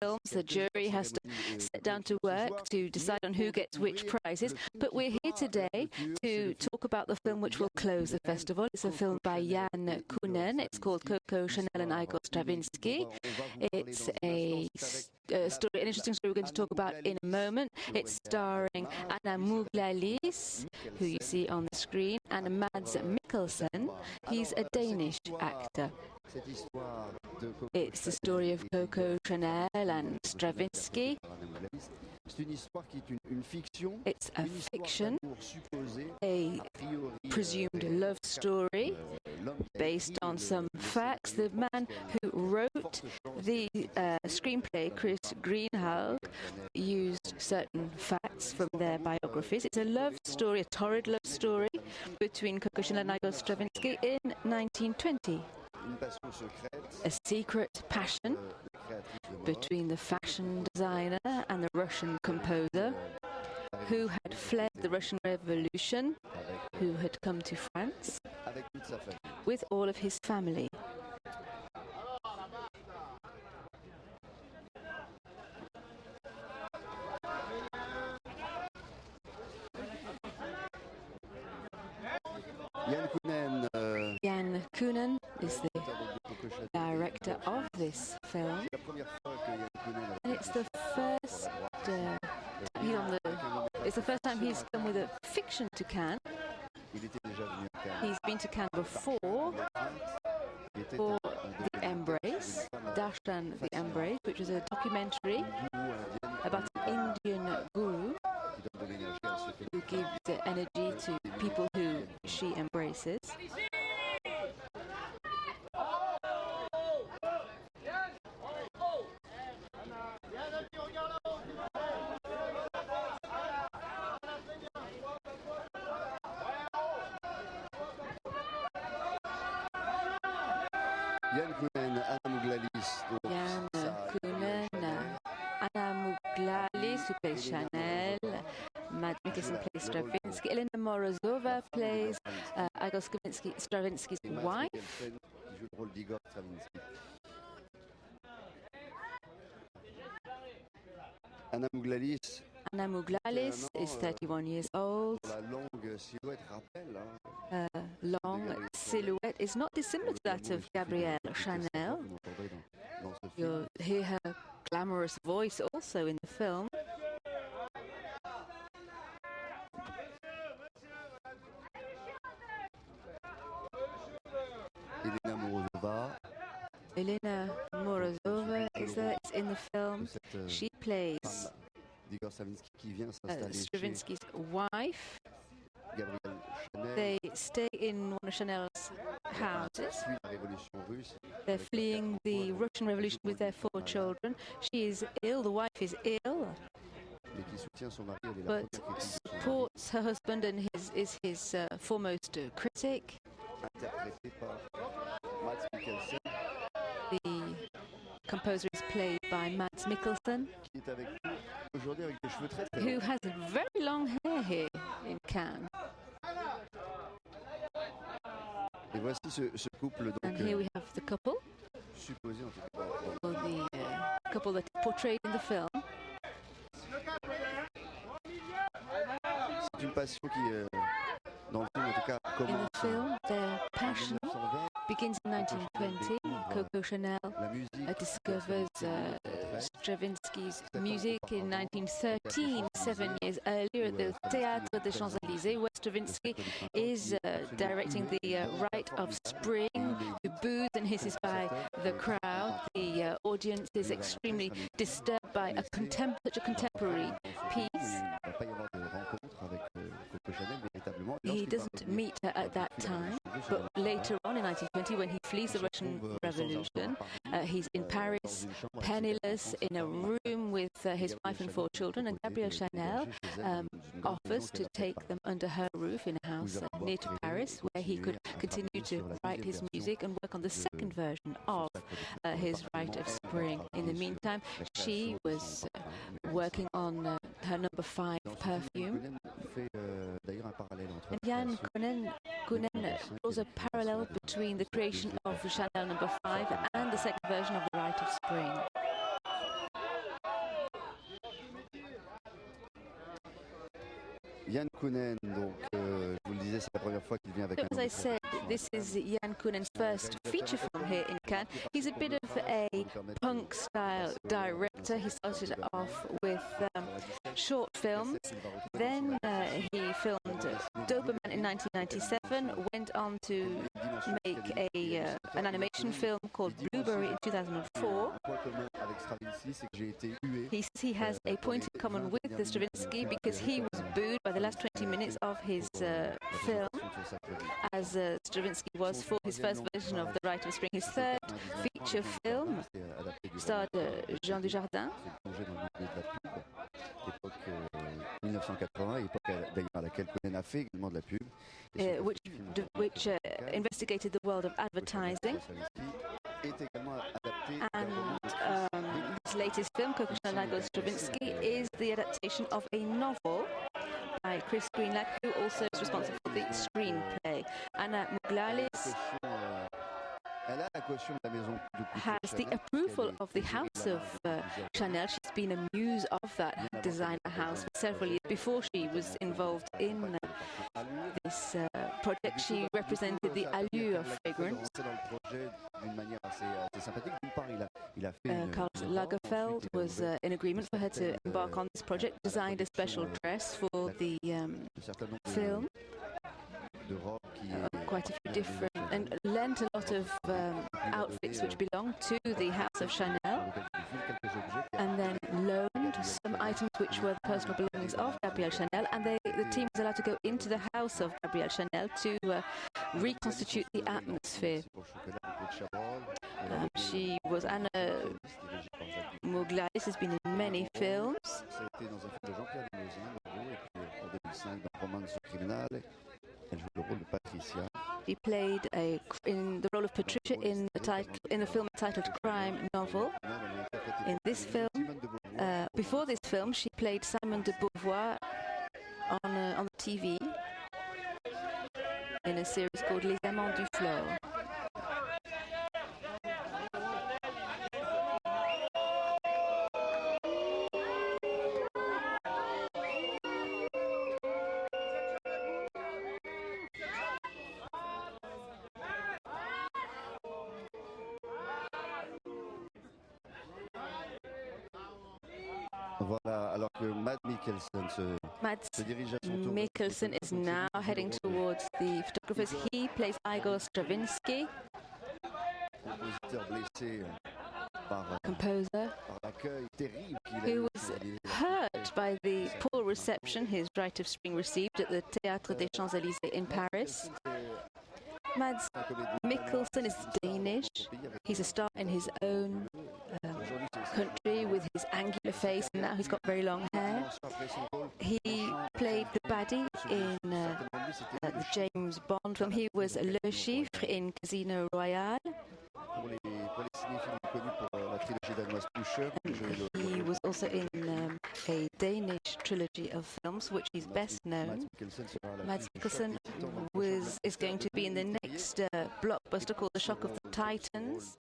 films, the jury has to sit down to work to decide on who gets which prizes. But we're here today to talk about the film which will close the festival. It's a film by Jan Koonen. It's called Coco, Chanel and Igor Stravinsky. It's an interesting story we're going to talk about in a moment. It's starring Anna Mouglalis, who you see on the screen, and Mads Mikkelsen. He's a Danish actor. It's the story of Coco, Chanel and Stravinsky. It's a fiction, a presumed love story based on some facts. The man who wrote the screenplay, Chris Greenhalgh, used certain facts from their biographies. It's a love story, a torrid love story between Coco, Chanel and Igor Stravinsky in 1920. A secret passion between the fashion designer and the Russian composer who had fled the Russian Revolution, who had come to France with all of his family. Jan Koonen is the director of this film, and it's the first time he's come with a fiction to Cannes. He's been to Cannes before for The Embrace, Darshan The Embrace, which was a documentary about an Indian guru who gives energy to people who she embraces. Jan Koonen, Anna Mouglalis. Jan Koonen, Anna Mouglalis, who plays Chanel. Mads Mikkelsen plays Stravinsky. Elena Morozova plays Igor Stravinsky's wife. Anna Mouglalis is 31 years old. Long silhouette is not dissimilar to that of Gabrielle Chanel. You'll hear her glamorous voice also in the film. Elena Morozova is there. It's in the film. She plays Stravinsky's wife. They stay in one of Chanel's houses. They're fleeing the Russian Revolution with their 4 children. She is ill, the wife is ill, but supports her husband and is his foremost critic. The composer is played by Mads Mikkelsen, who has very long hair here in Cannes. And here we have the couple, or the couple that is portrayed in the film. In the film, their passion begins in 1920. Coco Chanel discovers Stravinsky's music in 1913, 7 years earlier, at the Théâtre des Champs-Élysées, where Stravinsky is directing the Rite of Spring, who boos and hisses by the crowd. The audience is extremely disturbed by such a contemporary piece. He doesn't meet her at that time, but later on in 1920, when he flees the Russian Revolution, he's in Paris, penniless, in a room with his wife and 4 children, and Gabrielle Chanel offers to take them under her roof in a house near to Paris, where he could continue to write his music and work on the second version of his Rite of Spring. In the meantime, she was working on her number 5 perfume. And Jan Koonen draws a parallel between the creation of Chanel number 5 and the second version of the Rite of Spring. Yann Kounen, donc je vous le disais, c'est la première fois qu'il vient avec So un as I said, this is Yann Kounen's first feature film here in Cannes. He's a bit of a punk-style director. He started off with short films. Then he filmed Doberman in 1997, went on to make an animation film called Blueberry in 2004. He says he has a point in common with the Stravinsky because he was booed by the last 20 minutes of his film, as Stravinsky was for his first version of The Rite of Spring. His third feature film starred Jean Dujardin. Époque 1980, époque d'ailleurs à laquelle Cohen a fait également de la pub. Which investigated the world of advertising. And his latest film, Coco Stravinsky, is the adaptation of a novel by Chris Greenlatt, who also is responsible for the screenplay. Anna Mouglalis has the approval of the House of Chanel. She's been a muse of that designer house for several years. Before she was involved in this project, she represented the Allure fragrance. Karl Lagerfeld was in agreement for her to embark on this project, designed a special dress for the film. Quite a few different, and lent a lot of outfits which belonged to the House of Chanel, and then loaned some items which were the personal belongings of Gabrielle Chanel, and the team was allowed to go into the house of Gabrielle Chanel to reconstitute the atmosphere. She was Anna Mouglalis, has been in many films. She played in the role of Patricia in the film titled Crime Novel. In this film, before this film, she played Simone de Beauvoir on TV in a series called Les Amants du Flore. Voilà, alors que Mads Mikkelsen se dirige à son tour. Mikkelsen is now heading towards the photographers. He plays Igor Stravinsky, composer, who was hurt by the poor reception his Rite of Spring received at the Théâtre des Champs-Élysées in Paris. Mads Mikkelsen is Danish. He's a star in his own country with his angular face, and now he's got very long hair. He played the baddie in the James Bond film. He was Le Chiffre in Casino Royale. He was also in a Danish trilogy of films, which he's best known. Mads Mikkelsen is going to be in the next blockbuster called The Shock of the Titans.